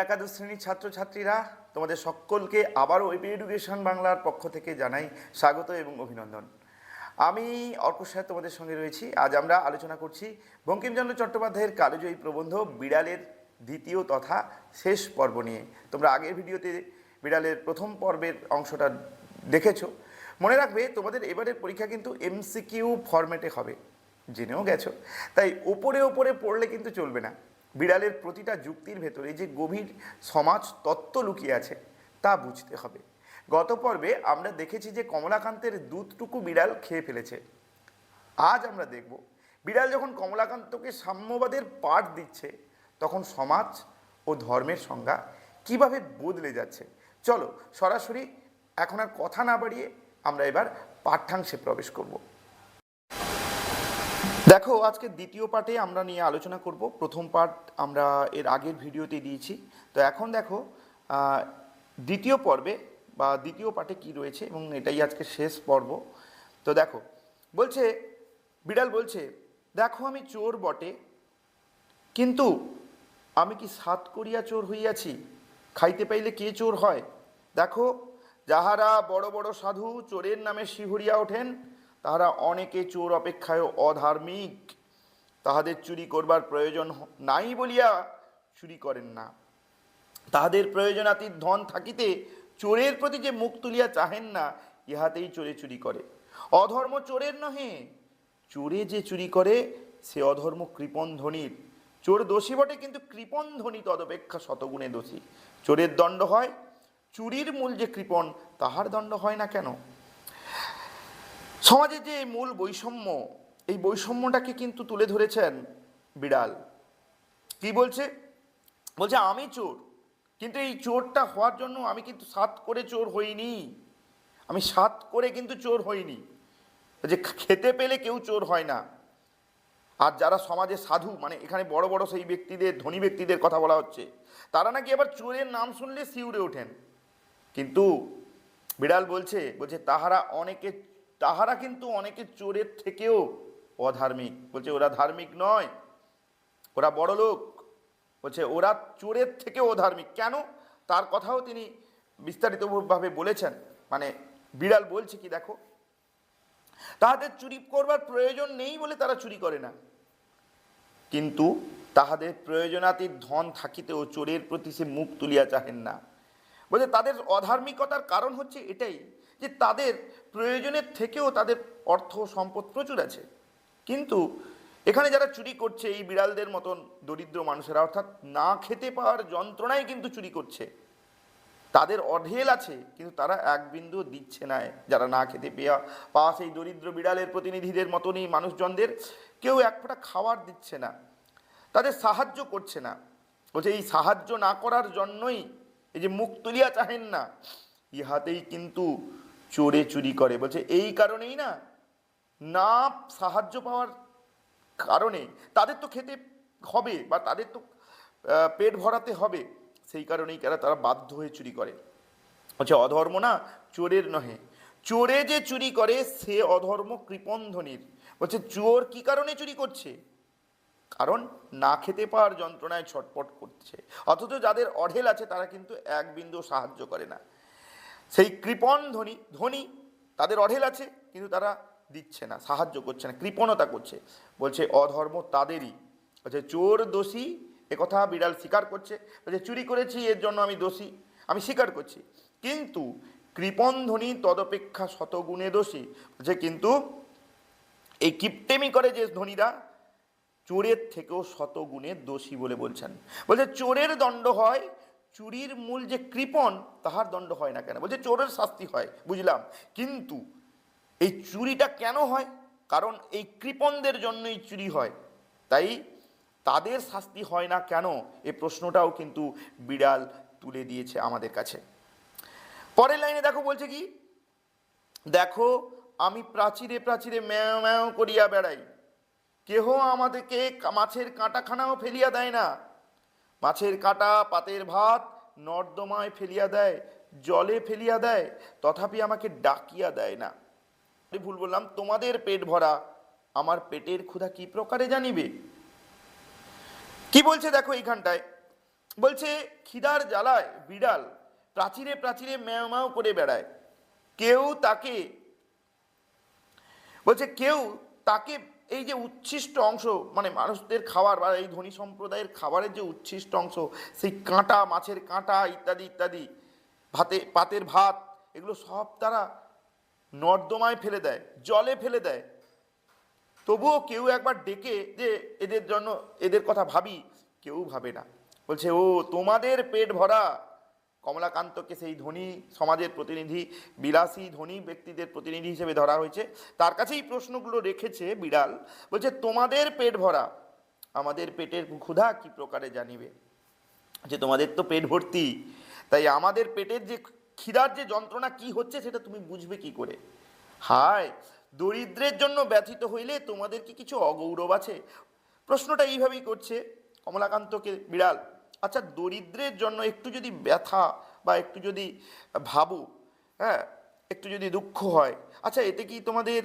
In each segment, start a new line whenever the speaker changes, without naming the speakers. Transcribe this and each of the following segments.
একাদশ শ্রেণীর ছাত্রছাত্রীরা তোমাদের সকলকে আবারও ওয়েব এডুকেশন বাংলার পক্ষ থেকে জানাই স্বাগত এবং অভিনন্দন। আমি অর্ক স্যার তোমাদের সঙ্গে রয়েছি। আজ আমরা আলোচনা করছি বঙ্কিমচন্দ্র চট্টোপাধ্যায়ের কালজয়ী প্রবন্ধ বিড়ালের দ্বিতীয় তথা শেষ পর্ব নিয়ে। তোমরা আগের ভিডিওতে বিড়ালের প্রথম পর্বের অংশটা দেখেছো। মনে রাখবে তোমাদের এবারের পরীক্ষা কিন্তু এমসিকিউ ফরম্যাটে হবে, জেনেও গেছো। তাই ওপরে ওপরে পড়লে কিন্তু চলবে না। বিড়ালের প্রতিটা যুক্তির ভেতরে যে গভীর সমাজ তত্ত্ব লুকিয়ে আছে তা বুঝতে হবে। গত পর্বে আমরা দেখেছি যে কমলাকান্তের দুধটুকু বিড়াল খেয়ে ফেলেছে। আজ আমরা দেখব বিড়াল যখন কমলাকান্তকে সাম্যবাদের পাঠ দিচ্ছে তখন সমাজ ও ধর্মের সংজ্ঞা কিভাবে বদলে যাচ্ছে। চলো সরাসরি এখন আর কথা না বাড়িয়ে আমরা এবার পাঠ্যাংশে প্রবেশ করব। দেখো, আজকে দ্বিতীয় পার্টে আমরা নিয়ে আলোচনা করব। প্রথম পার্ট আমরা এর আগের ভিডিওতে দিয়েছি। তো এখন দেখো দ্বিতীয় পর্বে বা দ্বিতীয় পার্টে কি রয়েছে, এবং এটাই আজকে শেষ পর্ব। তো দেখো, বলছে বিড়াল বলছে, দেখো আমি চোর বটে, কিন্তু আমি কি সাত করিয়া চোর হইয়াছি, খাইতে পাইলে কে চোর হয়। দেখো, যাহারা বড় বড় সাধু চোরের নামে শিহরিয়া ওঠেন তাহারা অনেকে চোর অপেক্ষায় অধার্মিক, তাহাদের চুরি করবার প্রয়োজন নাই বলিয়া চুরি করেন না। তাহাদের প্রয়োজনাতীত ধন থাকিতে চোরের প্রতি যে মুখ তুলিয়া চাহেন না, ইহাতেই চোরে চুরি করে। অধর্ম চোরের নহে, চোরে যে চুরি করে সে অধর্ম কৃপণ ধনীর। চোর দোষী বটে, কিন্তু কৃপণ ধনী তদপেক্ষা শতগুণে দোষী। চোরের দণ্ড হয়, চুরির মূল যে কৃপণ তাহার দণ্ড হয় না কেন। সমাজে যে মূল বৈষম্য, এই বৈষম্যটাকে কিন্তু তুলে ধরেছেন বিড়াল। কি বলছে? বলছে আমি চোর, কিন্তু এই চোরটা হওয়ার জন্য আমি কিন্তু সাত করে চোর হইনি। আমি সাত করে কিন্তু চোর হইনি। যে খেতে পেলে কেউ চোর হয় না। আর যারা সমাজে সাধু, মানে এখানে বড় বড় সেই ব্যক্তিদের, ধনী ব্যক্তিদের কথা বলা হচ্ছে, তারা নাকি আবার চোরের নাম শুনলে শিউরে ওঠেন। কিন্তু বিড়াল বলছে তাহারা কিন্তু অনেকে চোরের থেকেও অধার্মিক। বলছে ওরা ধার্মিক নয়, ওরা বড় লোক। বলছে ওরা চোরের থেকেও অধার্মিক। কেন? তার কথাও তিনি বিস্তারিতভাবে বলেছেন। মানে বিড়াল বলছে কি, দেখো, তাহাদের চুরি করবার প্রয়োজন নেই বলে তারা চুরি করে না, কিন্তু তাহাদের প্রয়োজনাতীত ধন থাকিতেও চোরের প্রতি সে মুখ তুলিয়া চাহেন না। বলছে তাদের অধার্মিকতার কারণ হচ্ছে এটাই যে তাদের প্রয়োজনের থেকেও তাদের অর্থ সম্পদ প্রচুর আছে, কিন্তু এখানে যারা চুরি করছে এই বিড়ালদের মতন দরিদ্র মানুষেরা, অর্থাৎ না খেতে পাওয়ার যন্ত্রণায় কিন্তু চুরি করছে। তাদের অঢেল আছে, কিন্তু তারা এক বিন্দু দিচ্ছে না। যারা না খেতে পাওয়া সেই দরিদ্র বিড়ালের প্রতিনিধিদের মতনই মানুষজনদের কেউ এক ফোঁটা খাবার দিচ্ছে না, তাদের সাহায্য করছে না। বলছে এই সাহায্য না করার জন্যই, এই যে মুখ তুলিয়া চাহেন না, ইহাতেই কিন্তু চোরে চুরি করে। বলছে এই কারণেই না সাহায্য পাওয়ার কারণে তাদের তো খেতে হবে বা তাদের তো পেট ভরাতে হবে, সেই কারণেই তারা বাধ্য হয়ে চুরি করে। বলছে অধর্ম না চোরের নহে, চোরে যে চুরি করে সে অধর্ম কৃপণ ধনীর। বলছে চোর কি কারণে চুরি করছে? কারণ না খেতে পাওয়ার যন্ত্রণায় ছটপট করছে, অথচ যাদের অঢেল আছে তারা কিন্তু এক বিন্দু সাহায্য করে না। সেই কৃপণ ধনী তাদের অঢেল আছে, কিন্তু তারা দিচ্ছে না, সাহায্য করছে না, কৃপণতা করছে। বলছে অধর্ম তাদেরই। বলছে চোর দোষী, একথা বিড়াল স্বীকার করছে। বলছে চুরি করেছি, এর জন্য আমি দোষী, আমি স্বীকার করছি, কিন্তু কৃপণ ধনী তদপেক্ষা শতগুণে দোষী। বলছে কিন্তু এই কিপটেমি করে যে ধনীরা, চোরের থেকেও শতগুণে দোষী বলে বলছেন। বলছে চোরের দণ্ড হয়, চুরির মূল যে কৃপণ তাহার দণ্ড হয় না কেন। বলছে চোরের শাস্তি হয়, বুঝলাম, কিন্তু এই চুরিটা কেন হয়? কারণ এই কৃপণদের জন্যই চুরি হয়, তাই তাদের শাস্তি হয় না কেন, এই প্রশ্নটাও কিন্তু বিড়াল তুলে দিয়েছে আমাদের কাছে। পরের লাইনে দেখো বলছে কি, দেখো আমি প্রাচীরে প্রাচীরে ম্যাও ম্যাও করিয়া বেড়াই, কেহ আমাদেরকে মাছের কাঁটাখানাও ফেলিয়া দেয় না। মাছের কাঁটা, পাতের ভাত নর্দমায় ফেলিয়া দেয়, জলে ফেলিয়া দেয়, তথাপি আমাকে ডাকিয়া দেয় না। ভুল বললাম, তোমাদের পেট ভরা, আমার পেটের ক্ষুধা কি প্রকারে জানিবে। কি বলছে দেখো এইখানটায়, বলছে খিদার জ্বালায় বিড়াল প্রাচীরে প্রাচীরে ম্যাও ম্যাও করে বেড়ায়, কেউ তাকে বলছে কেউ তাকে এই যে উচ্ছিষ্ট অংশ, মানে মানুষদের খাবার বা এই ধনী সম্প্রদায়ের খাবারের যে উচ্ছিষ্ট অংশ, সেই কাঁটা, মাছের কাঁটা ইত্যাদি ইত্যাদি, পাতের ভাত, এগুলো সব তারা নর্দমায় ফেলে দেয়, জলে ফেলে দেয়। তবুও কেউ একবার ডেকে যে এদের জন্য এদের কথা ভাবি, কেউ ভাবে না। বলছে ও তোমাদের পেট ভরা। কমলাকান্তকে সেই ধনী সমাজের প্রতিনিধি, বিলাসী ধনী ব্যক্তিদের প্রতিনিধি হিসেবে ধরা হয়েছে, তার কাছেই প্রশ্নগুলো রেখেছে বিড়াল। বলছে তোমাদের পেট ভরা, আমাদের পেটের ক্ষুধা কি প্রকারে জানিবে? যে তোমাদের তো পেট ভর্তি, তাই আমাদের পেটের যে খিদার যে যন্ত্রণা কি হচ্ছে সেটা তুমি বুঝবে কি করে? হায়, দরিদ্রের জন্য ব্যথিত হইলে তোমাদের কি কিছু অগৌরব আছে? প্রশ্নটা এইভাবেই করছে কমলাকান্তকে বিড়াল। আচ্ছা, দরিদ্রের জন্য একটু যদি ব্যথা বা একটু যদি ভাবো, হ্যাঁ, একটু যদি দুঃখ হয়, আচ্ছা এতে কি তোমাদের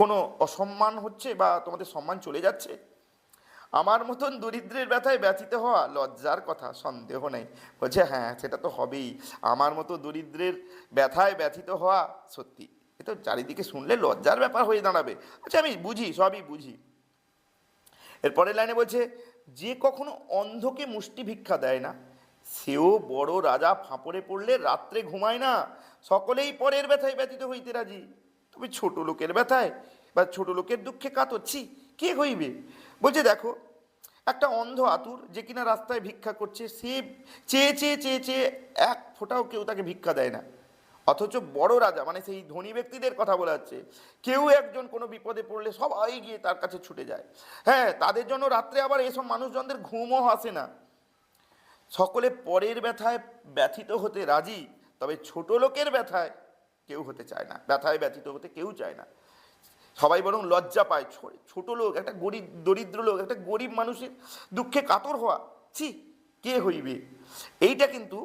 কোনো অসম্মান হচ্ছে বা তোমাদের সম্মান চলে যাচ্ছে? আমার মতন দরিদ্রের ব্যথায় ব্যথিত হওয়া লজ্জার কথা, সন্দেহ নেই। বলছে হ্যাঁ, সেটা তো হবেই। আমার মতো দরিদ্রের ব্যথায় ব্যথিত হওয়া সত্যি, এ তো চারিদিকে শুনলে লজ্জার ব্যাপার হয়ে দাঁড়াবে। আচ্ছা আমি বুঝি, সবই বুঝি। এরপরের লাইনে বলছে যে কখনো অন্ধকে মুষ্টি ভিক্ষা দেয় না, সেও বড় রাজা ফাঁপড়ে পড়লে রাত্রে ঘুমায় না, সকলেই পরের ব্যথায় ব্যথিত হইতে রাজি, তবে ছোট লোকের ব্যথায় বা ছোট লোকের দুঃখে কাতরছি কে হইবে? বলছে দেখো, একটা অন্ধ আতুর যে কিনা রাস্তায় ভিক্ষা করছে, সে চেয়ে চেয়ে চেয়ে চেয়ে এক ফোঁটাও কেউ তাকে ভিক্ষা দেয় না। অথচ বড় রাজা, মানে সেই ধনী ব্যক্তিদের কথা বলা হচ্ছে, কেউ একজন কোনো বিপদে পড়লে সবাই গিয়ে তার কাছে ছুটে যায়। হ্যাঁ, তাদের জন্য রাত্রে আবার এসব মানুষজনদের ঘুমও আসে না। সকলে পরের ব্যথায় ব্যথিত হতে রাজি, তবে ছোট লোকের ব্যথায় কেউ হতে চায় না, ব্যথায় ব্যথিত হতে কেউ চায় না। সবাই বরং লজ্জা পায়। ছোট লোক, একটা গরিব দরিদ্র লোক, একটা গরিব মানুষের দুঃখে কাতর হওয়া, ছি কে হইবে? এইটা কিন্তু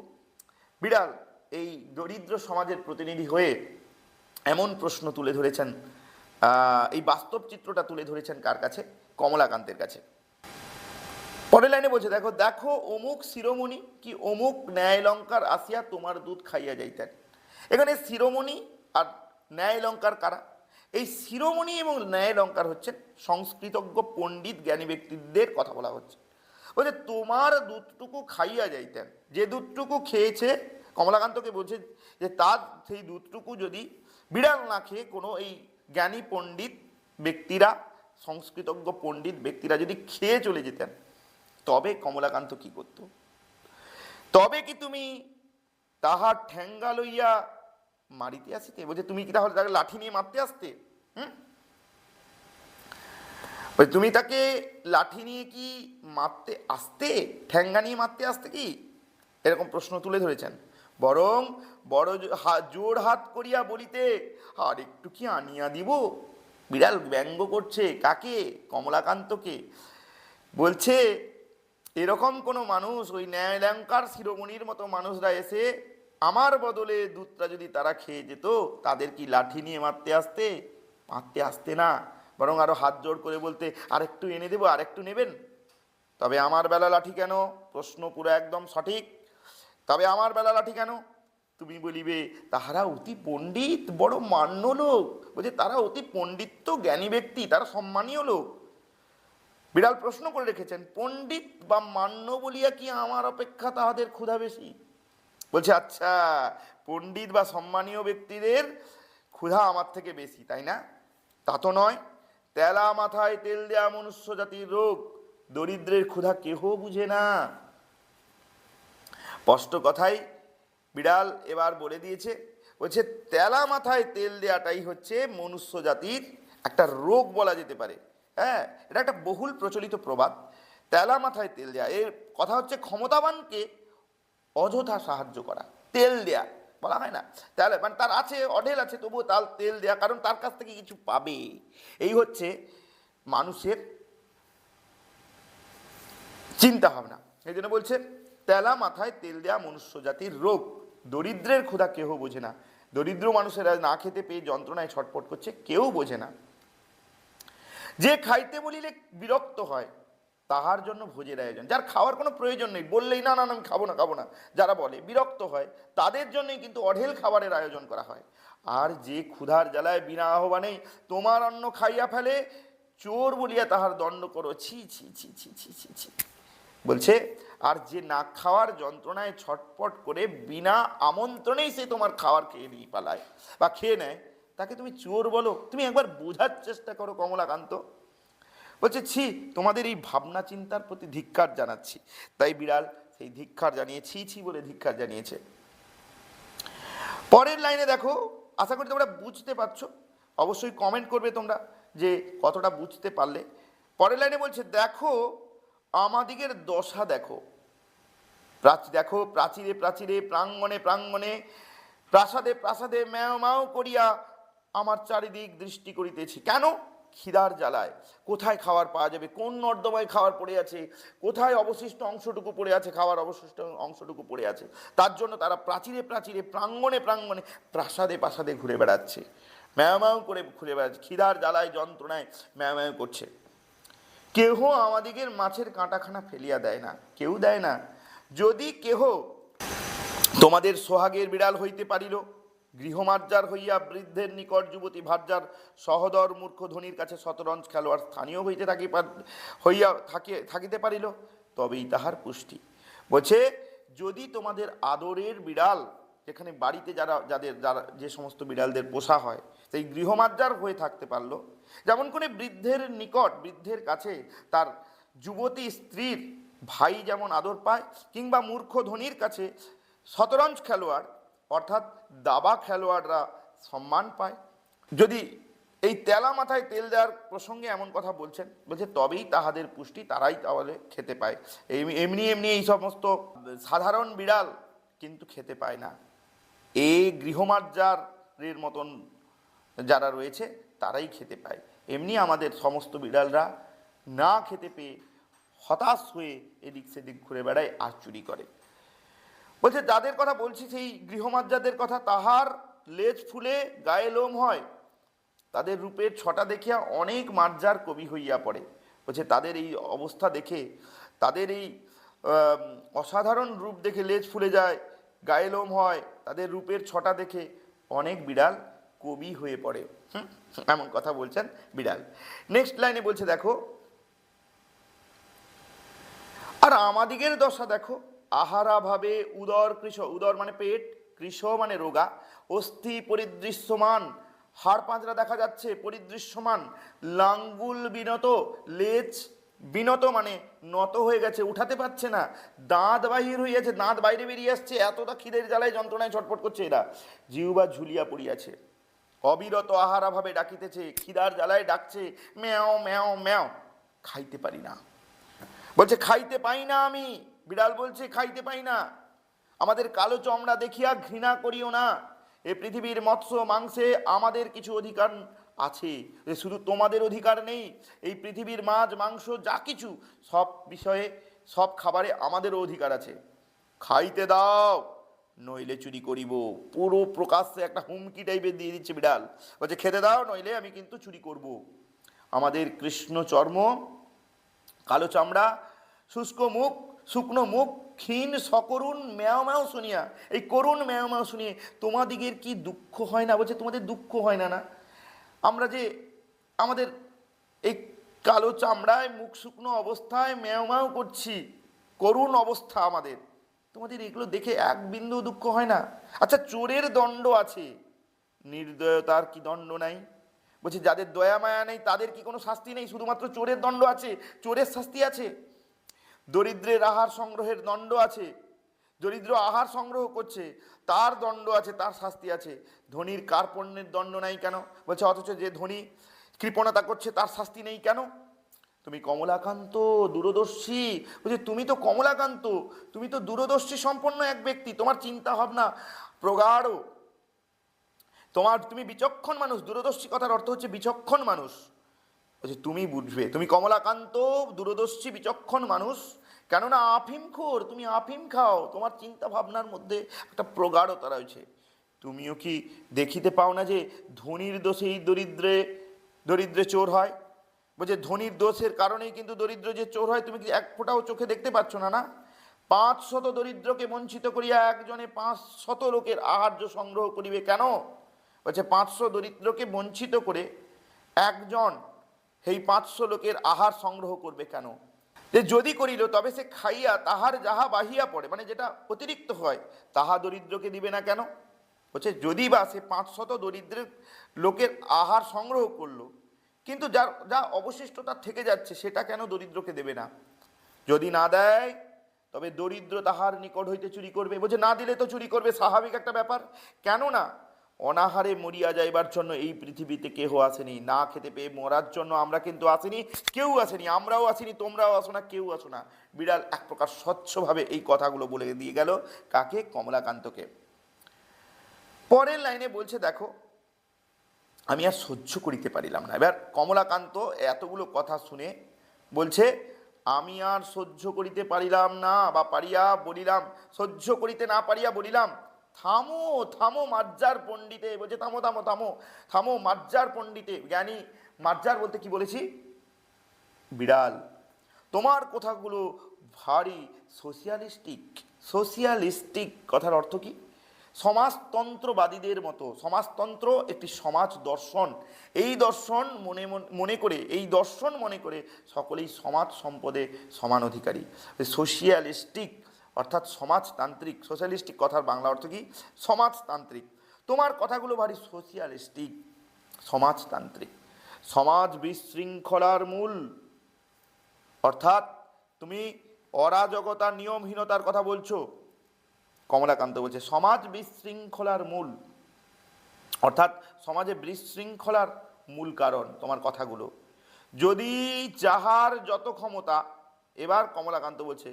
বিড়াল এই দরিদ্র সমাজের প্রতিনিধি হয়ে এমন প্রশ্ন তুলে ধরেছেন, এই বাস্তব চিত্রটা তুলে ধরেছেন কার কাছে? কমলাকান্তের কাছে। পরের লাইনে বলছে দেখো, দেখো অমুক শিরোমণি কি অমুক ন্যায়লঙ্কার আসিয়া তোমার দুধ খাইয়া যাইতেন। এখানে শিরোমণি আর ন্যায়লঙ্কার কারা? এই শিরোমণি এবং ন্যায়লঙ্কার হচ্ছেন সংস্কৃতজ্ঞ পণ্ডিত জ্ঞানী ব্যক্তিদের কথা বলা হচ্ছে। বলছে তোমার দুধটুকু খাইয়া যাইতেন, যে দুধটুকু খেয়েছে, কমলাকান্তকে বলছে যে তার সেই দুধটুকু যদি বিড়াল না খেয়ে কোনো এই জ্ঞানী পণ্ডিত ব্যক্তিরা, সংস্কৃতজ্ঞ পণ্ডিত ব্যক্তিরা যদি খেয়ে চলে যেতেন, তবে কমলাকান্ত কি করত? তবে কি তুমি তাহার ঠ্যাঙ্গা লইয়া মারিতে আসিতে? বলছে তুমি কি তাহলে তাকে লাঠি নিয়ে মারতে আসতে? তুমি তাকে লাঠি নিয়ে কি মারতে আসতে, ঠ্যাঙ্গা নিয়ে মারতে আসতে কি? এরকম প্রশ্ন তুলে ধরেছেন। বরং বড় জোর হাত করিয়া বলিতে, আর একটু কি আনিয়া দিব? বিড়াল ব্যঙ্গ করছে কাকে? কমলাকান্তকে। বলছে এরকম কোনো মানুষ, ওই ন্যায়লঙ্কার শিরোমণির মতো মানুষরা এসে আমার বদলে দুধটা যদি তারা খেয়ে যেত, তাদের কি লাঠি নিয়ে মারতে আসতে? মারতে আসতে না, বরং আরো হাত জোর করে বলতে আরেকটু এনে দেবো, আরেকটু নেবেন? তবে আমার বেলা লাঠি কেন? প্রশ্ন পুরো একদম সঠিক। তবে আমার বেলা লাঠি কেন? তুমি বলিবে তাহারা অতি পণ্ডিত, বড় মান্য লোক। বলছে তারা অতি পণ্ডিত, জ্ঞানী ব্যক্তি, তারা সম্মানীয় লোক। বিড়াল প্রশ্ন করে রেখেছেন, পণ্ডিত বা মান্য বলিয়া কি আমার অপেক্ষা তাহাদের ক্ষুধা বেশি? বলছে আচ্ছা, পণ্ডিত বা সম্মানীয় ব্যক্তিদের ক্ষুধা আমার থেকে বেশি, তাই না? তা তো নয়। তেলা মাথায় তেল দেয়া মনুষ্য জাতির রোগ, দরিদ্রের ক্ষুধা কেহ বুঝে না। স্পষ্ট কথাই বিড়াল এবার বলে দিয়েছে। বলছে তেলা মাথায় তেল দেয়াটাই হচ্ছে মনুষ্য জাতির একটা রোগ বলা যেতে পারে। হ্যাঁ, এটা একটা বহুল প্রচলিত প্রবাদ, তেলা মাথায় তেল দেয়া। এর কথা হচ্ছে ক্ষমতাবানকে অযথা সাহায্য করা। তেল দেয়া বলা হয় না, তাহলে মানে তার আছে, অঢেল আছে, তবুও তার তেল দেয়া, কারণ তার কাছ থেকে কিছু পাবে। এই হচ্ছে মানুষের চিন্তা ভাবনা। এই জন্য বলছে তেলা মাথায় তেল দেয়া মনুষ্য জাতির রোগ, দরিদ্রের ক্ষুধা কেহ বোঝে না। দরিদ্র মানুষেরা না খেতে পেয়ে যন্ত্রণায় ছটফট করছে, কেউ বোঝে না। যে খাইতে বলিলে বিরক্ত হয়, তাহার জন্য ভোজের আয়োজন। যার খাওয়ার কোনো প্রয়োজন নেই, বললেই না না না, আমি খাবো না খাবো না, যারা বলে বিরক্ত হয়, তাদের জন্যই কিন্তু অঢেল খাবারের আয়োজন করা হয়। আর যে ক্ষুধার জ্বালায় বিনা আহ্বানেই তোমার অন্ন খাইয়া ফেলে, চোর বলিয়া তাহার দণ্ড করো, ছি ছি ছি ছি ছি ছি ছি। বলছে, আর যে না খাওয়ার যন্ত্রণায় ছটপট করে বিনা আমন্ত্রণেই সে তোমার খাওয়ার খেয়ে নিয়ে পালায় বা খেয়ে নেয়, তাকে তুমি চোর বলো? তুমি একবার বোঝার চেষ্টা করো কমলাকান্ত। বলছে, ছি, তোমাদের এই ভাবনা চিন্তার প্রতি ধিক্কার জানাচ্ছি। তাই বিড়াল সেই ধিক্কার জানিয়ে ছি ছি বলে ধিক্কার জানিয়েছে। পরের লাইনে দেখো, আশা করি তোমরা বুঝতে পারছো, অবশ্যই কমেন্ট করবে তোমরা যে কতটা বুঝতে পারলে। পরের লাইনে বলছে, দেখো আমাদিগের দশা দেখো, দেখো প্রাচীরে প্রাচীরে, প্রাঙ্গণে প্রাঙ্গণে, প্রাসাদে প্রাসাদে ম্যাও ম্যাও করিয়া আমার চারিদিক দৃষ্টি করিতেছি। কেন? খিদার জ্বালায়। কোথায় খাবার পাওয়া যাবে, কোন নর্দমায় খাবার পড়ে আছে, কোথায় অবশিষ্ট অংশটুকু পড়ে আছে, খাবার অবশিষ্ট অংশটুকু পড়ে আছে, তার জন্য তারা প্রাচীরে প্রাচীরে, প্রাঙ্গণে প্রাঙ্গণে, প্রাসাদে প্রাসাদে ঘুরে বেড়াচ্ছে, ম্যাও ম্যাও করে ঘুরে বেড়াচ্ছে, খিদার জ্বালায় যন্ত্রণায় ম্যাও ম্যাও করছে। কেহ আমাদিগের মাছের কাঁটাখানা ফেলিয়া দেয় না, কেউ দেয় না। যদি কেহ তোমাদের সোহাগের বিড়াল হইতে পারিল, গৃহমার্জার হইয়া বৃদ্ধের নিকট যুবতী ভার্যার সহদর মূর্খ ধনির কাছে শতরঞ্জ খেলোয়াড় স্থানীয় হইতে থাকিতে পারিল, তবেই তাহার পুষ্টি। বলছে, যদি তোমাদের আদরের বিড়াল, যেখানে বাড়িতে যারা যে সমস্ত বিড়ালদের পোষা হয়, সেই গৃহমার্জার হয়ে থাকতে পারলো, যেমন করে বৃদ্ধের নিকট, বৃদ্ধের কাছে তার যুবতী স্ত্রীর ভাই যেমন আদর পায়, কিংবা মূর্খ ধনির কাছে শতরঞ্জ খেলোয়াড় অর্থাৎ দাবা খেলোয়াড়রা সম্মান পায়। যদি এই তেলা মাথায় তেল দেওয়ার প্রসঙ্গে এমন কথা বলছেন, বলছে তবেই তাহাদের পুষ্টি, তারাই তাহলে খেতে পায়। এমনি এমনি এই সমস্ত সাধারণ বিড়াল কিন্তু খেতে পায় না। এই গৃহমার্জারের মতন যারা রয়েছে তারাই খেতে পায়। এমনি আমাদের সমস্ত বিড়ালরা না খেতে পেয়ে হতাশ হয়ে এদিক সেদিক ঘুরে বেড়ায় আর চুরি করে। বলছে, যাদের কথা বলছি সেই গৃহমার্জাদের কথা, তাহার লেজ ফুলে গায়ে লোম হয়, তাদের রূপের ছটা দেখিয়া অনেক মার্জার কবি হইয়া পড়ে। বলছে, তাদের এই অবস্থা দেখে, তাদের এই অসাধারণ রূপ দেখে লেজ ফুলে যায়, গায়ে লোম হয়, তাদের রূপের ছটা দেখে অনেক বিড়াল কবি হয়ে পড়ে। এমন কথা বলছেন বিড়াল। নেক্সট লাইনে বলছে, দেখো আর আমাদিগের দশা দেখো, আহারা ভাবে উদর কৃশ, উদর মানে পেট, কৃশ মানে রোগা, অস্থি পরিদৃশ্যমান, হাড় পাঁজরা দেখা যাচ্ছে, পরিদৃশ্যমান, লাঙ্গুল বিনত, লেজ বিনত মানে নত হয়ে গেছে, উঠাতে পারছে না, দাঁত বাহির হইয়াছে, দাঁত বাইরে বেরিয়ে আসছে, এতটা খিদের জ্বালায় যন্ত্রণায় ছটফট করছে এরা, জিহ্বা ঝুলিয়া পড়িয়াছে, অবিরত আহারা ভাবে ডাকিতেছে, খিদার জ্বালায় ডাকছে, ম্যাও ম্যাও ম্যাও, খাইতে পারি না। বলছে, খাইতে পাই না আমি, বিড়াল বলছে খাইতে পাই না। আমাদের কালো চামড়া দেখিয়া ঘৃণা করিও না, এ পৃথিবীর মৎস্য মাংসে আমাদের কিছু অধিকার আছে, শুধু তোমাদের অধিকার নেই। এই পৃথিবীর মাছ মাংস যা কিছু, সব বিষয়ে সব খাবারে আমাদেরও অধিকার আছে। খাইতে দাও, নইলে চুরি করিব। পুরো প্রকাশ্যে একটা হুমকি টাইপের দিয়ে দিচ্ছে বিড়াল। বলছে, খেতে দাও, নইলে আমি কিন্তু চুরি করব। আমাদের কৃষ্ণ চর্ম, কালো চামড়া, শুষ্ক মুখ, শুকনো মুখ, ক্ষীণ সকরুণ ম্যাও ম্যাও শুনিয়া, এই করুণ ম্যাও ম্যাও শুনিয়ে তোমাদিগের কি দুঃখ হয় না? বলছে, তোমাদের দুঃখ হয় না? না, আমরা যে আমাদের এই কালো চামড়ায়, মুখ শুকনো অবস্থায় ম্যাও ম্যাও করছি, করুণ অবস্থা আমাদের, তোমাদের এগুলো দেখে এক বিন্দু দুঃখ হয় না? আচ্ছা, চোরের দণ্ড আছে, নির্দয়তার কি দণ্ড নাই? বলছে, যাদের দয়া মায়া নেই তাদের কি কোনো শাস্তি নেই? শুধুমাত্র চোরের দণ্ড আছে, চোরের শাস্তি আছে। দরিদ্রের আহার সংগ্রহের দণ্ড আছে, দরিদ্র আহার সংগ্রহ করছে তার দণ্ড আছে, তার শাস্তি আছে। ধনীর কার্পণ্যের দণ্ড নাই কেন? বলছে, অথচ যে ধনী কৃপণতা করছে তার শাস্তি নেই কেন? তুমি কমলাকান্ত, দূরদর্শী। বলছে, তুমি তো কমলাকান্ত, তুমি তো দূরদর্শী সম্পন্ন এক ব্যক্তি, তোমার চিন্তা ভাবনা প্রগাঢ়, তুমি বিচক্ষণ মানুষ। দূরদর্শী কথার অর্থ হচ্ছে বিচক্ষণ মানুষ। বলছে, তুমি বুঝবে, তুমি কমলাকান্ত, দূরদর্শী, বিচক্ষণ মানুষ, কেননা আফিমখোর, তুমি আফিম খাও, তোমার চিন্তা ভাবনার মধ্যে একটা প্রগাঢ়তা রয়েছে। তুমিও কি দেখিতে পাও না যে ধনীর দোষেই দরিদ্রে চোর হয়? বলছে ধনীর দোষের কারণেই কিন্তু দরিদ্র যে চোর হয়, তুমি কি এক ফোঁটাও চোখে দেখতে পাচ্ছ না? না, 500 দরিদ্রকে বঞ্চিত করিয়া একজনে 500 লোকের আহার্য সংগ্রহ করিবে কেন? বলছে 500 দরিদ্রকে বঞ্চিত করে একজন এই 500 লোকের আহার সংগ্রহ করবে কেন? যে যদি করিল তবে সে খাইয়া তাহার যাহা বাহিয়া পড়ে, মানে যেটা অতিরিক্ত হয়, তাহা দরিদ্রকে দিবে না কেন? বলছে যদি বা সে 500 দরিদ্রের লোকের আহার সংগ্রহ করলো, কিন্তু যার যা অবশিষ্টতা থেকে যাচ্ছে সেটা কেন দরিদ্রকে দেবে না? যদি না দেয় তবে দরিদ্র তাহার নিকট হইতে চুরি করবে। বলছে না দিলে তো চুরি করবে, স্বাভাবিক একটা ব্যাপার। কেননা অনাহারে মরিয়া যাইবার জন্য এই পৃথিবীতে কেহ আসেনি, না খেতে পেয়ে মরার জন্য আমরা কিন্তু আসিনি, কেউ আসেনি, আমরাও আসিনি, তোমরাও আসো না, কেউ আসো না। বিড়াল এক প্রকার স্বচ্ছভাবে এই কথাগুলো বলে দিয়ে গেল কাকে? কমলাকান্তকে। পরের লাইনে বলছে দেখো, আমি আর সহ্য করিতে পারিলাম না। এবার কমলাকান্ত এতগুলো কথা শুনে বলছে আমি আর সহ্য করিতে পারিলাম না, বা পারিয়া বলিলাম, সহ্য করিতে না পারিয়া বলিলাম থামো থামো মার্জার পণ্ডিতে। বলছে থামো থামো থামো থামো মার্জার পণ্ডিতে। জ্ঞানী মার্জার বলতে কি বলেছি? বিড়াল, তোমার কথাগুলো ভারী সোশিয়ালিস্টিক। সোশিয়ালিস্টিক কথার অর্থ কি? সমাজতন্ত্রবাদীদের মতো। সমাজতন্ত্র একটি সমাজ দর্শন। এই দর্শন মনে করে সকলেই সমাজ সম্পদে সমান অধিকারী। সোশিয়ালিস্টিক অর্থাৎ সমাজতান্ত্রিক। সোশ্যালিস্টিক কথার বাংলা অর্থ কি? সমাজতান্ত্রিক। তোমার কথাগুলো ভারী সোশিয়ালিস্টিক, সমাজতান্ত্রিক। সমাজ বিশৃঙ্খলার মূল, অর্থাৎ তুমি অরাজকতা নিয়মহীনতার কথা বলছো। কমলাকান্ত বলছে সমাজ বিশৃঙ্খলার মূল, অর্থাৎ সমাজে বিশৃঙ্খলার মূল কারণ তোমার কথাগুলো। যদি যাহার যত ক্ষমতা, এবার কমলাকান্ত বলছে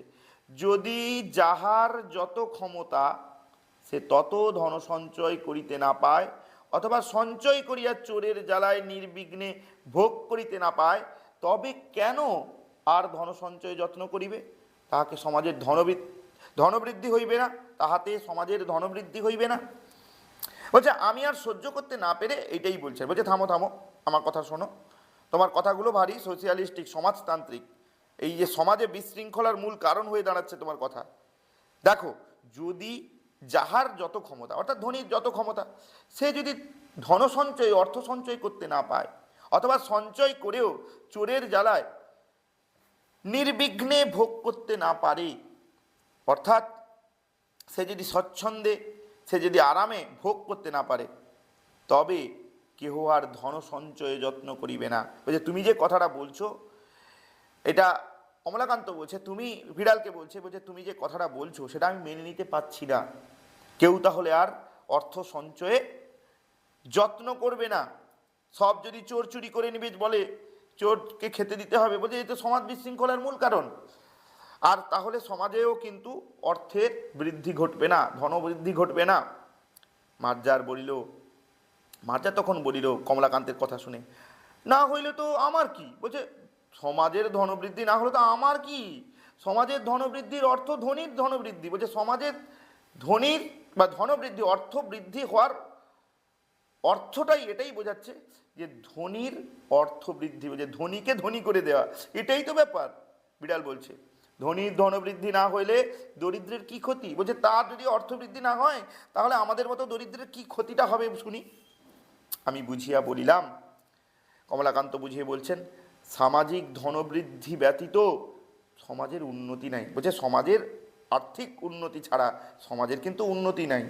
যদি যাহার যত ক্ষমতা সে তত ধন সঞ্চয় করিতে না পায়, অথবা সঞ্চয় করিয়া চোরের জ্বালায় নির্বিঘ্নে ভোগ করিতে না পায়, তবে কেন আর ধন সঞ্চয় যত্ন করিবে? তাহাকে সমাজের ধনবৃদ্ধি হইবে না, তাহাতে সমাজের ধনবৃদ্ধি হইবে না। বলছে আমি আর সহ্য করতে না পেরে এইটাই বলছে। বলছে থামো থামো, আমার কথা শোনো, তোমার কথাগুলো ভারী সোশিয়ালিস্টিক, সমাজতান্ত্রিক। এই যে সমাজে বিশৃঙ্খলার মূল কারণ হয়ে দাঁড়াচ্ছে তোমার কথা। দেখো, যদি যাহার যত ক্ষমতা, অর্থাৎ ধনীর যত ক্ষমতা, সে যদি ধন সঞ্চয়, অর্থ সঞ্চয় করতে না পায়, অথবা সঞ্চয় করেও চোরের জ্বালায় নির্বিঘ্নে ভোগ করতে না পারে, অর্থাৎ সে যদি স্বচ্ছন্দে, সে যদি আরামে ভোগ করতে না পারে, তবে কেহ আর ধন সঞ্চয়ে যত্ন করিবে না। বলছে তুমি যে কথাটা বলছো, এটা কমলাকান্ত বলছে, তুমি বিড়ালকে বলছে, বলছে তুমি যে কথাটা বলছো সেটা আমি মেনে নিতে পারছি না। কেউ তাহলে আর অর্থ সঞ্চয়ে যত্ন করবে না। সব যদি চোর চুরি করে নিবে, বলে চোরকে খেতে দিতে হবে, বলছে এই তো সমাজ বিশৃঙ্খলার মূল কারণ। আর তাহলে সমাজেও কিন্তু অর্থের বৃদ্ধি ঘটবে না, ধনবৃদ্ধি ঘটবে না। মার্জার তখন বলিল কমলাকান্তের কথা শুনে, না হইলে তো আমার কি? বলছে সমাজের ধনবৃদ্ধি না হলে তো আমার কি? সমাজের ধনবৃদ্ধির অর্থ ধনীর ধনবৃদ্ধি। বলছে সমাজের ধনীর বা ধনবৃদ্ধি, অর্থ বৃদ্ধি হওয়ার অর্থটাই এটাই বোঝাচ্ছে যে ধনীর অর্থ বৃদ্ধি, বলছে ধনীকে ধনী করে দেওয়া, এটাই তো ব্যাপার। বিড়াল বলছে ধনীর ধনবৃদ্ধি না হইলে দরিদ্রের কি ক্ষতি? বলছে তার যদি অর্থবৃদ্ধি না হয় তাহলে আমাদের মতো দরিদ্রের কি ক্ষতিটা হবে শুনি। আমি বুঝিয়া বলিলাম, কমলাকান্ত বুঝিয়ে বলছেন, সামাজিক ধনবৃদ্ধি ব্যতীত সমাজের উন্নতি নাই। বলছে সমাজের আর্থিক উন্নতি ছাড়া সমাজের কিন্তু উন্নতি নাই।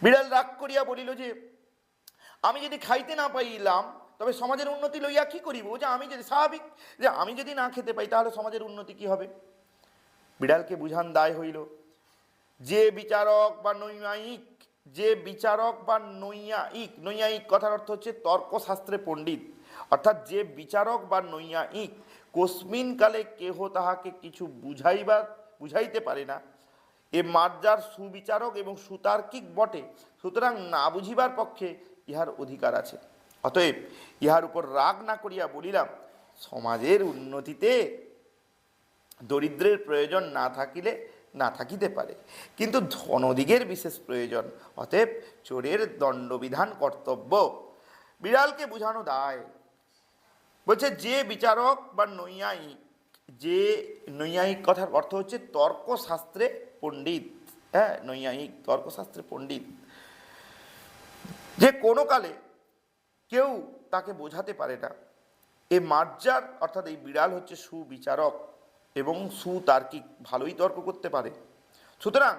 বিড়াল রাগ করিয়া বলিল যে আমি যদি খাইতে না পাইলাম তবে সমাজের উন্নতি লইয়া কি করিব? যে আমি যদি স্বাভাবিক, যে আমি যদি না খেতে পাই তাহলে সমাজের উন্নতি কি হবে? বিড়ালকে বুঝান দায় হইল, যে বিচারক বা নৈয়ায়িক, নৈয়ায়িক কথার অর্থ হচ্ছে তর্কশাস্ত্রে পণ্ডিত, অর্থাৎ যে বিচারক বা নৈয়ায়িক কস্মিন কালে কেহ তাহাকে কিছু বুঝাইতে পারে না, এ মার্জার সুবিচারক এবং সুতার্কিক বটে, সুতরাং না বুঝিবার পক্ষে ইহার অধিকার আছে। অতএব ইহার উপর রাগ না করিয়া বলিলাম, সমাজের উন্নতিতে দরিদ্রের প্রয়োজন না থাকিতে পারে, কিন্তু ধনদিগের বিশেষ প্রয়োজন, অতএব চোরের দণ্ডবিধান কর্তব্য। বিড়ালকে বুঝানো দায়। বলছে যে বিচারক বা নৈয়ায়িক, যে নৈয়ায়িক কথার অর্থ হচ্ছে তর্কশাস্ত্রে পণ্ডিত, হ্যাঁ, নৈয়ায়িক তর্কশাস্ত্রে পণ্ডিত, যে কোনো কালে কেউ তাকে বোঝাতে পারে না। এই মার্জার অর্থাৎ এই বিড়াল হচ্ছে সুবিচারক এবং সুতার্কিক, ভালোই তর্ক করতে পারে। সুতরাং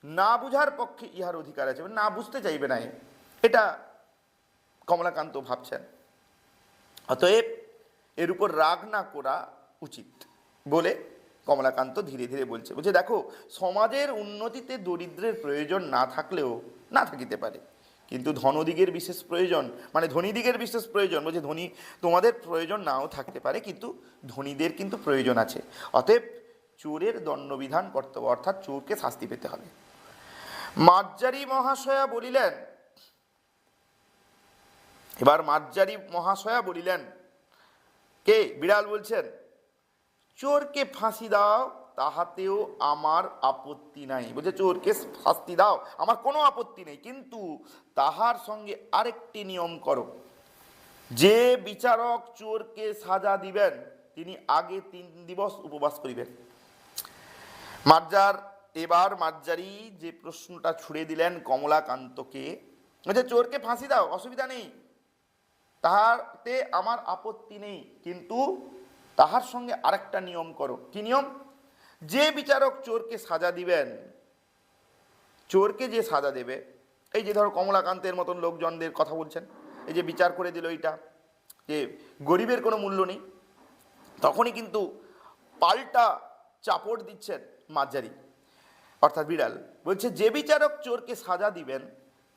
না বুঝার পক্ষে ইহার অধিকার আছে, না বুঝতে চাইবে না, এটা কমলাকান্ত ভাবছেন। অতএব এর উপর রাগ না করা উচিত বলে কমলাকান্ত ধীরে ধীরে বলছে, দেখো, সমাজের উন্নতিতে দরিদ্রের প্রয়োজন না থাকলেও না থাকিতে পারে, কিন্তু ধনদিগের বিশেষ প্রয়োজন, মানে ধনীদিগের বিশেষ প্রয়োজন, বলছে ধনী তোমাদের প্রয়োজন নাও থাকতে পারে, কিন্তু ধনীদের কিন্তু প্রয়োজন আছে। অতএব চোরের দণ্ডবিধান কর্তব্য, অর্থাৎ চোরকে শাস্তি পেতে হবে। মার্জারি মহাশয়া বলিলেন, এবার মার্জারি মহাশয়া বলিলেন, কে? বিড়াল বলছেন, চোরকে ফাঁসি দাও, তাহাতেও আমার আপত্তি নাই। বলছে চোরকে শাস্তি দাও, আমার কোনো আপত্তি নেই, কিন্তু তাহার সঙ্গে আরেকটি নিয়ম করো, যে বিচারক চোরকে সাজা দিবেন তিনি আগে 3 দিবস উপবাস করিবেন। এবার মার্জারি যে প্রশ্নটা ছুড়ে দিলেন কমলাকান্তকে, বলছে চোরকে ফাঁসি দাও, অসুবিধা নেই, তাহাতে আমার আপত্তি নেই, কিন্তু তাহার সঙ্গে আরেকটা নিয়ম করো। কি নিয়ম? যে বিচারক চোরকে সাজা দিবেন, চোরকে যে সাজা দেবে, এই যে ধরো কমলাকান্তের মতন লোকজনদের কথা বলছেন, এই যে বিচার করে দিল এইটা যে গরিবের কোনো মূল্য নেই, তখনই কিন্তু পাল্টা চাপড় দিচ্ছেন মার্জারি অর্থাৎ বিড়াল। বলছে যে বিচারক চোরকে সাজা দিবেন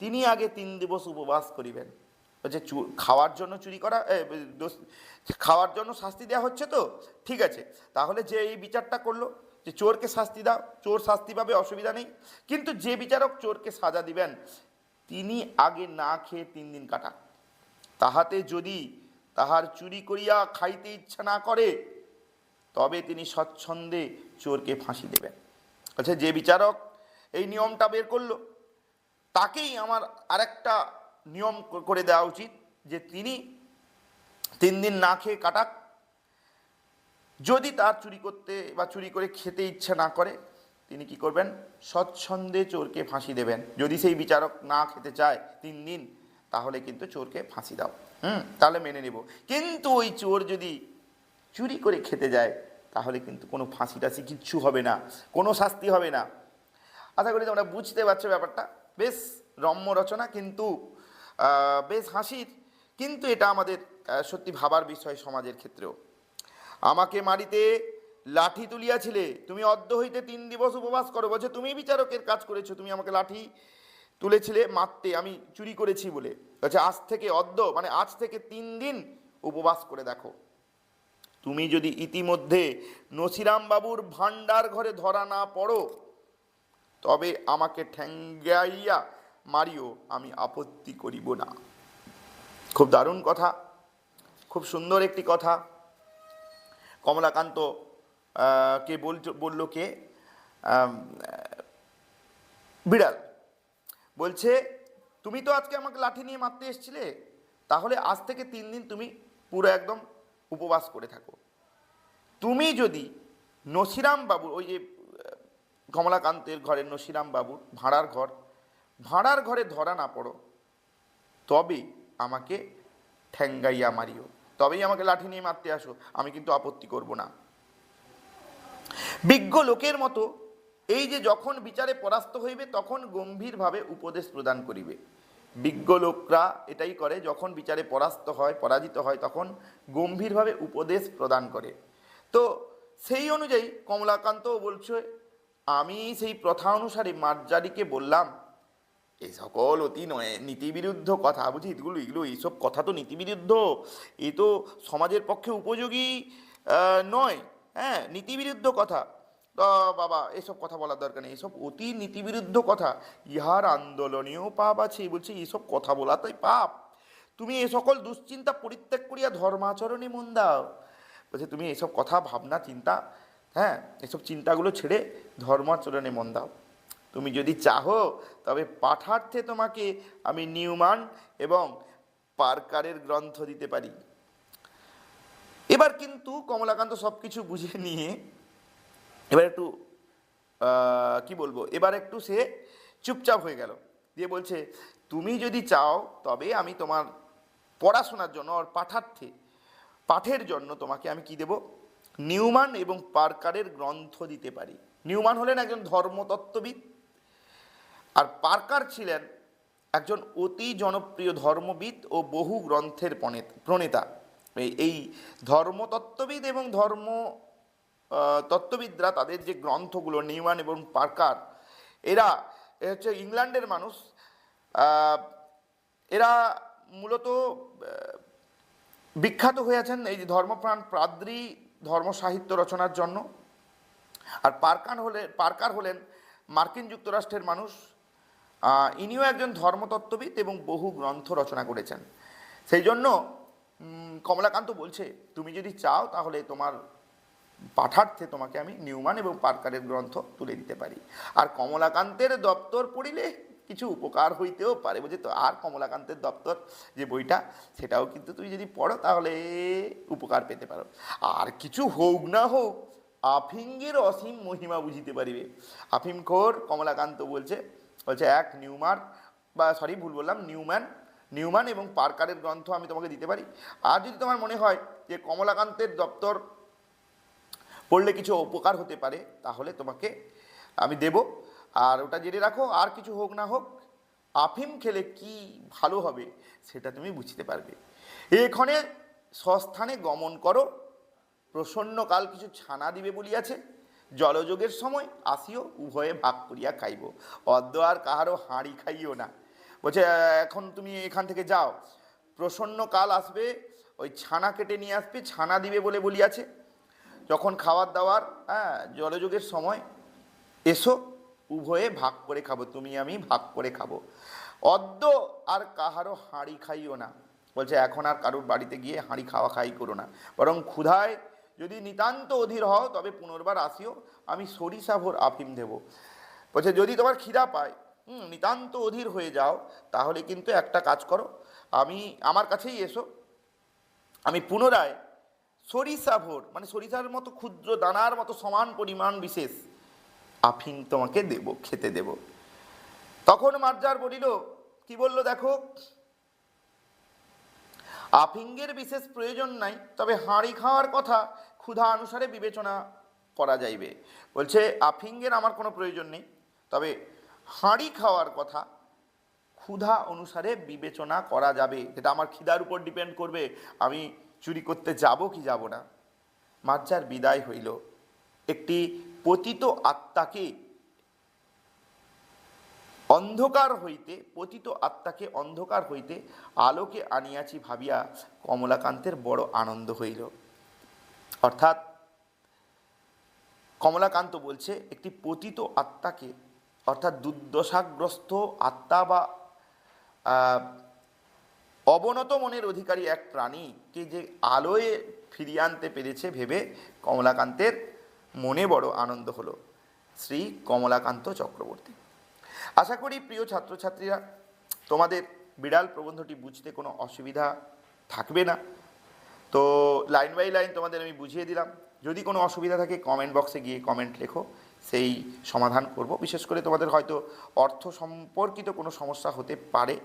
তিনি আগে 3 দিবস উপবাস করিবেন। বলছে খাওয়ার জন্য চুরি করা, খাওয়ার জন্য শাস্তি দেওয়া হচ্ছে, তো ঠিক আছে, তাহলে যে এই বিচারটা করলো যে চোরকে শাস্তি দাও, চোর শাস্তি পাবে, অসুবিধা নেই, কিন্তু যে বিচারক চোরকে সাজা দিবেন তিনি আগে না খেয়ে 3 দিন কাটান, তাহাতে যদি তাহার চুরি করিয়া খাইতে ইচ্ছা না করে তবে তিনি স্বচ্ছন্দে চোরকে ফাঁসি দেবেন। আচ্ছা, যে বিচারক এই নিয়মটা বের করলো তাকেই আমার আরেকটা নিয়ম করে দেওয়া উচিত, যে তিনি 3 দিন না খেয়ে কাটাক, যদি তার চুরি করতে বা চুরি করে খেতে ইচ্ছা না করে তিনি কি করবেন? স্বচ্ছন্দে চোরকে ফাঁসি দেবেন। যদি সেই বিচারক না খেতে চায় 3 দিন, তাহলে কিন্তু চোরকে ফাঁসি দাও, তাহলে মেনে নেব, কিন্তু ওই চোর যদি চুরি করে খেতে যায় তাহলে কিন্তু কোনো ফাঁসি টাসি কিচ্ছু হবে না, কোনো শাস্তি হবে না। আশা করি তোমরা বুঝতে পারছো ব্যাপারটা। বেশ রম্য রচনা, কিন্তু বেশ হাসির, কিন্তু এটা আমাদের সত্যি ভাবার বিষয় সমাজের ক্ষেত্রেও। আমাকে মারিতে লাঠি তুলিয়াছিলে, তুমি অদ্য হইতে 3 দিবস উপবাস করো। বলছে তুমি বিচারকের কাজ করেছো, তুমি আমাকে লাঠি তুলেছিলে মারতে, আমি চুরি করেছি বলে। বলছে আজ থেকে অদ্য মানে আজ থেকে 3 দিন উপবাস করে দেখো, তুমি যদি ইতিমধ্যে নসিরাম বাবুর ভান্ডার ঘরে ধরা না পড়ো তবে আমাকে ঠ্যাঙ্গাইয়া মারিও, আমি আপত্তি করিব না। খুব দারুণ কথা, খুব সুন্দর একটি কথা। কমলাকান্ত কে বলল কে? বিড়াল বলছে তুমি তো আজকে আমাকে লাঠি নিয়ে মারতে এসেছিলে, তাহলে আজ থেকে 3 দিন তুমি পুরো একদম উপবাস করে থাকো। তুমি যদি নসিরাম বাবুর, ওই যে কমলাকান্তের ঘরের নসিরাম বাবুর ভাড়ার ঘরে ধরা না পড়ো তবে আমাকে ঠ্যাঙ্গাইয়া মারিও, তবেই আমাকে লাঠি নিয়ে মারতে আসো, আমি কিন্তু আপত্তি করব না। বিজ্ঞ লোকের মতো এই যে যখন বিচারে পরাস্ত হইবে তখন গম্ভীরভাবে উপদেশ প্রদান করিবে। বিজ্ঞ লোকরা এটাই করে, যখন বিচারে পরাজিত হয় তখন গম্ভীরভাবে উপদেশ প্রদান করে। তো সেই অনুযায়ী কমলাকান্তও বলছে, আমি সেই প্রথা অনুসারে মার্জারিকে বললাম এই সকল অতি নয় নীতিবিরুদ্ধ কথা, বুঝি এগুলো এইসব কথা তো নীতিবিরুদ্ধ, এ তো সমাজের পক্ষে উপযোগী নয়, হ্যাঁ, নীতিবিরুদ্ধ কথা, বাবা এসব কথা বলার দরকার নেই, এসব অতি নীতিবিরুদ্ধ কথা, ইহার আন্দোলনীয় পাপ আছে। বলছে এইসব কথা বলাটাই পাপ, তুমি এ সকল দুশ্চিন্তা পরিত্যাগ করিয়া ধর্মাচরণে মন দাও। বলছে তুমি এসব কথা ভাবনা চিন্তা, হ্যাঁ, এসব চিন্তাগুলো ছেড়ে ধর্মাচরণে মন দাও। তুমি যদি চাহো তবে পাঠার্থে তোমাকে আমি নিউমান এবং পার্কারের গ্রন্থ দিতে পারি। এবার কিন্তু কমলাকান্ত সব কিছু বুঝে নিয়ে এবার একটু কি বলবো, এবার একটু সে চুপচাপ হয়ে গেল, দিয়ে বলছে তুমি যদি চাও তবে আমি তোমার পড়াশোনার জন্য আর পাঠের জন্য তোমাকে আমি কি দেব, নিউম্যান এবং পার্কারের গ্রন্থ দিতে পারি। নিউম্যান হলেন একজন ধর্মতত্ত্ববিদ, আর পার্কার ছিলেন একজন অতি জনপ্রিয় ধর্মবিদ ও বহু গ্রন্থের প্রণেতা। এই ধর্মতত্ত্ববিদ এবং তত্ত্ববিদরা তাদের যে গ্রন্থগুলো, নিউম্যান এবং পার্কার, এরা হচ্ছে ইংল্যান্ডের মানুষ। এরা মূলত বিখ্যাত হয়ে আছেন এই যে ধর্মপ্রাণ পাদ্রী ধর্ম সাহিত্য রচনার জন্য। আর পার্কার হলেন মার্কিন যুক্তরাষ্ট্রের মানুষ। ইনিও একজন ধর্মতত্ত্ববিদ এবং বহু গ্রন্থ রচনা করেছেন। সেই জন্য কমলাকান্ত বলছে তুমি যদি চাও তাহলে তোমার পাঠার্থে তোমাকে আমি নিউম্যান এবং পার্কারের গ্রন্থ তুলে দিতে পারি। আর কমলাকান্তের দপ্তর পড়িলে কিছু উপকার হইতেও পারে, বুঝলি তো। আর কমলাকান্তের দপ্তর যে বইটা, সেটাও কিন্তু তুমি যদি পড়ো তাহলে উপকার পেতে পারো। আর কিছু হোক না হোক, আফিঙ্গের অসীম মহিমা বুঝিতে পারিবে। আফিমখোর কমলাকান্ত বলছে এক নিউম্যান এবং পার্কারের গ্রন্থ আমি তোমাকে দিতে পারি। আর যদি তোমার মনে হয় যে কমলাকান্তের দপ্তর পড়লে কিছু উপকার হতে পারে, তাহলে তোমাকে আমি দেব। আর ওটা জেনে রাখো, আর কিছু হোক না হোক, আফিম খেলে কি ভালো হবে সেটা তুমি বুঝতে পারবে। এখানে স্বস্থানে গমন করো, প্রসন্নকাল কিছু ছানা দিবে বলিয়াছে, জলযোগের সময় আসিও, উভয়ে ভাগ করিয়া খাইব, অদ্য আর কাহারও হাঁড়ি খাইও না। বলছে এখন তুমি এখান থেকে যাও, প্রসন্নকাল আসবে, ওই ছানা কেটে নিয়ে আসবে, ছানা দিবে বলিয়াছে। যখন খাওয়ার দাওয়ার জলযোগের সময় এসো, উভয়ে ভাগ করে খাবো, তুমি আমি ভাগ করে খাবো। অদ্য আর কাহারও হাঁড়ি খাইও না। বলছে এখন আর কারোর বাড়িতে গিয়ে হাঁড়ি খাই করো না, বরং ক্ষুধায় যদি নিতান্ত অধীর হও তবে পুনর্বার আসিও, আমি সরিষা ভোর আফিম দেব। বলছে যদি তোমার খিদা পায়, নিতান্ত অধীর হয়ে যাও, তাহলে কিন্তু একটা কাজ করো, আমার কাছেই এসো, আমি পুনরায় সরিষা ভোর, মানে সরিষার মতো ক্ষুদ্র দানার মতো সমান পরিমাণ বিশেষ আফিম তোমাকে দেব, খেতে দেব। তখন মার্জার বলিল, কি বললো দেখো, আফিঙ্গের বিশেষ প্রয়োজন নাই, তবে হাঁড়ি খাওয়ার কথা ক্ষুধা অনুসারে বিবেচনা করা যাইবে। বলছে আফিঙ্গের আমার কোনো প্রয়োজন নেই, তবে হাঁড়ি খাওয়ার কথা ক্ষুধা অনুসারে বিবেচনা করা যাবে। যেটা আমার খিদার উপর ডিপেন্ড করবে, আমি চুরি করতে যাব কি যাব না। মার্জার বিদায় হইল। একটি পতিত আত্মাকে অন্ধকার হইতে আলোকে আনিয়াছি ভাবিয়া কমলাকান্তের বড় আনন্দ হইল। অর্থাৎ কমলাকান্ত বলছে একটি পতিত আত্মাকে, অর্থাৎ দুর্দশাগ্রস্ত আত্মা বা অবনত মনের অধিকারী এক প্রাণীকে যে আলোয় ফিরিয়ে আনতে পেরেছে ভেবে কমলাকান্তের মনে বড় আনন্দ হলো। শ্রী কমলাকান্ত চক্রবর্তী। আশা করি প্রিয় ছাত্রছাত্রীরা, তোমাদের বিড়াল প্রবন্ধটি বুঝতে কোনো অসুবিধা থাকবে না। তো লাইন বাই লাইন তোমাদের আমি বুঝিয়ে দিলাম। যদি কোনো অসুবিধা থাকে কমেন্ট বক্সে গিয়ে কমেন্ট লেখো, সেই সমাধান করব। বিশেষ করে তোমাদের হয়তো অর্থ সম্পর্কিত কোনো সমস্যা হতে পারে,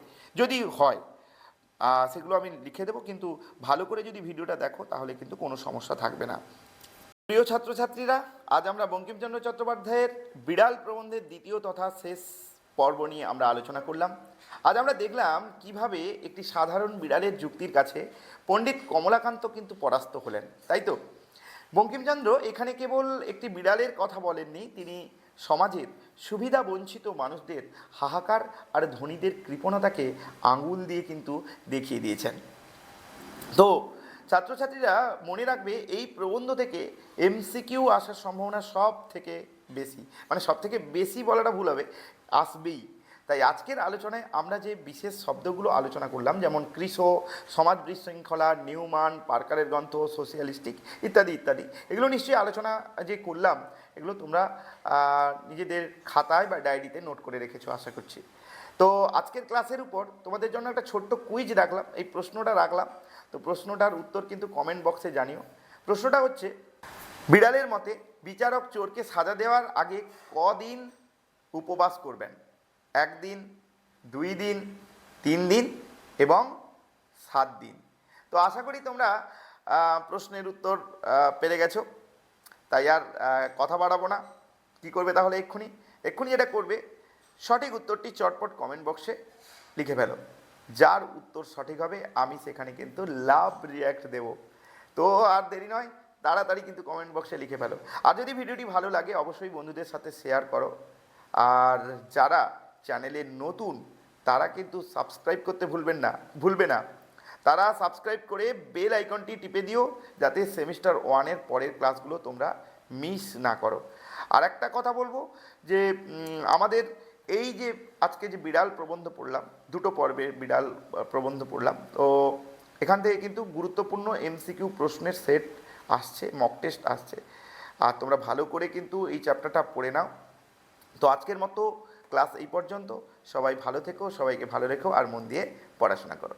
যদি হয় সেগুলো আমি লিখে দেবো, কিন্তু ভালো করে যদি ভিডিওটা দেখো তাহলে কিন্তু কোনো সমস্যা থাকবে না। প্রিয় ছাত্রছাত্রীরা, আজ আমরা বঙ্কিমচন্দ্র চট্টোপাধ্যায়ের বিড়াল প্রবন্ধের দ্বিতীয় তথা শেষ পর্ব নিয়ে আমরা আলোচনা করলাম। আজ আমরা দেখলাম কিভাবে একটি সাধারণ বিড়ালের যুক্তির কাছে পণ্ডিত কমলাকান্ত কিন্তু পরাস্ত হলেন, তাই তো। বঙ্কিমচন্দ্র এখানে কেবল একটি বিড়ালের কথা বলেননি, তিনি সমাজের সুবিধা বঞ্চিত মানুষদের হাহাকার আর ধনীদের কৃপণতাকে আঙুল দিয়ে কিন্তু দেখিয়ে দিয়েছেন। তো ছাত্রছাত্রীরা মনে রাখবে, এই প্রবন্ধ থেকে এমসিকিউ আসার সম্ভাবনা সব থেকে বেশি বলাটা ভুল হবে, আসবেই। তাই আজকের আলোচনায় আমরা যে বিশেষ শব্দগুলো আলোচনা করলাম, যেমন কৃষো, সমাজ বিশৃঙ্খলা, নিউম্যান, পার্কারের গ্রন্থ, সোশিয়ালিস্টিক ইত্যাদি ইত্যাদি, এগুলো নিশ্চয়ই আলোচনা যে করলাম, এগুলো তোমরা নিজেদের খাতায় বা ডায়েরিতে নোট করে রেখেছো আশা করছি। তো আজকের ক্লাসের উপর তোমাদের জন্য একটা ছোট্ট কুইজ রাখলাম, এই প্রশ্নটা রাখলাম। তো প্রশ্নটার উত্তর কিন্তু কমেন্ট বক্সে জানিও। প্রশ্নটা হচ্ছে, বিড়ালের মতে বিচারক চোরকে সাজা দেওয়ার আগে কদিন উপবাস করবেন? 1 দিন, 2 দিন, 3 দিন এবং 7 দিন। তো আশা করি তোমরা প্রশ্নের উত্তর পেরে গেছো। তাই আর কথা বাড়াবো না। কি করবে তাহলে? এক্ষুনি যেটা করবে, সঠিক উত্তরটি চটপট কমেন্ট বক্সে লিখে ফেলো। যার উত্তর সঠিক হবে আমি সেখানে কিন্তু লাভ রিয়্যাক্ট দেব। তো আর দেরি নয়, তাড়াতাড়ি কিন্তু কমেন্ট বক্সে লিখে ফেলো। আর যদি ভিডিওটি ভালো লাগে অবশ্যই বন্ধুদের সাথে শেয়ার করো। আর যারা চ্যানেলে নতুন তারা কিন্তু সাবস্ক্রাইব করতে ভুলবে না। তারা সাবস্ক্রাইব করে বেল আইকনটি টিপে দিও, যাতে সেমিস্টার 1-এর পরের ক্লাসগুলো তোমরা মিস না করো। আর একটা কথা বলবো যে আমাদের এই যে আজকে যে বিড়াল প্রবন্ধ পড়লাম, 2টো পর্বের বিড়াল প্রবন্ধ পড়লাম, তো এখান থেকে কিন্তু গুরুত্বপূর্ণ এমসিকিউ প্রশ্নের সেট আসছে, মক টেস্ট আসছে। আর তোমরা ভালো করে কিন্তু এই চ্যাপ্টারটা পড়ে নাও। তো আজকের মতো ক্লাস এই পর্যন্ত। সবাই ভালো থেকো, সবাইকে ভালো রেখো আর মন দিয়ে পড়াশোনা করো।